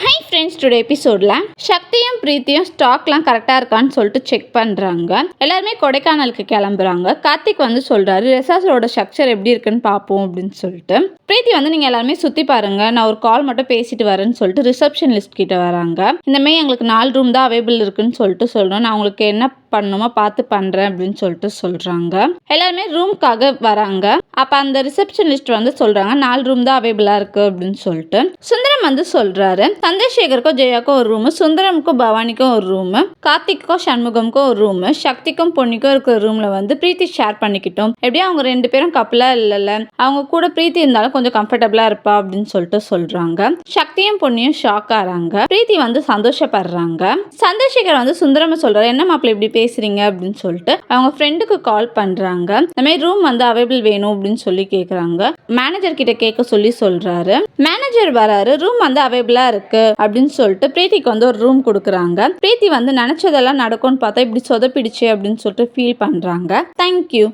Hi friends, today எபிசோடில் சக்தியும் பிரீத்தியும் ஸ்டாக்லாம் கரெக்டாக இருக்கான்னு சொல்லிட்டு செக் பண்ணுறாங்க. எல்லாருமே கொடைக்கானலுக்கு கிளம்புறாங்க. கார்த்திக் வந்து சொல்கிறாரு, ரெசார்ட்டோட ஸ்ட்ரக்சர் எப்படி இருக்குன்னு பார்ப்போம் அப்படின்னு சொல்லிட்டு. பிரீத்தி வந்து நீங்கள் எல்லாருமே சுற்றி பாருங்கள், நான் ஒரு கால் மட்டும் பேசிட்டு வரேன்னு சொல்லிட்டு ரிசப்ஷனிஸ்ட் கிட்ட வராங்க. இந்தமாரி எங்களுக்கு 4 ரூம் தான் அவைலபிள் இருக்குன்னு சொல்லிட்டு சொல்கிறோம், நான் உங்களுக்கு என்ன பண்ணணுமோ பார்த்து பண்ணுறேன் அப்படின்னு சொல்லிட்டு சொல்கிறாங்க. எல்லாருமே ரூம்காக வராங்க. அப்போ அந்த ரிசப்ஷனிஸ்ட் வந்து சொல்கிறாங்க 4 ரூம் தான் அவைலபிளாக இருக்குது அப்படின்னு சொல்லிட்டு. சுந்தரம் வந்து சொல்கிறாரு, சந்திரசேகருக்கும் ஜெயாக்கும் ஒரு ரூமு, சுந்தரமுக்கும் பவானிக்கும் ஒரு ரூமு, கார்த்திக்கும் சண்முகமுக்கும் ஒரு ரூமு, சக்திக்கும் பொன்னிக்கும் இருக்கிற ரூமில் வந்து பிரீத்தி ஷேர் பண்ணிக்கிட்டோம். எப்படியும் அவங்க 2 பேரும் கப்பலாக இல்லைல்ல, அவங்க கூட பிரீத்தி இருந்தாலும் கொஞ்சம் கம்ஃபர்டபுளாக இருப்பா அப்படின்னு சொல்லிட்டு சொல்கிறாங்க. சக்தியும் பொன்னியும் ஷாக் ஆகிறாங்க. பிரீத்தி வந்து சந்தோஷப்படுறாங்க. சந்திரசேகர் வந்து சுந்தரம சொல்கிறாரு, என்ன மாப்பிள்ள இப்படி பேசுறீங்க அப்படின்னு சொல்லிட்டு அவங்க ஃப்ரெண்டுக்கு கால் பண்ணுறாங்க. இந்த மாதிரி ரூம் வந்து அவைலபிள் வேணும் அப்படின்னு சொல்லி கேட்குறாங்க. மேனேஜர் கிட்ட கேட்க சொல்லி சொல்கிறாரு. மேனேஜர் வராரு, ரூம் வந்து அவைலபிளாக இருக்கு அப்படின்னு சொல்லிட்டு பிரீத்திக்கு வந்து ஒரு ரூம் கொடுக்குறாங்க. பிரீத்தி வந்து நினைச்சதெல்லாம் நடக்கும்னு பார்த்தா இப்படி சொதப்பிடுச்சு அப்படின்னு சொல்லிட்டு ஃபீல் பண்றாங்க. தேங்க்யூ.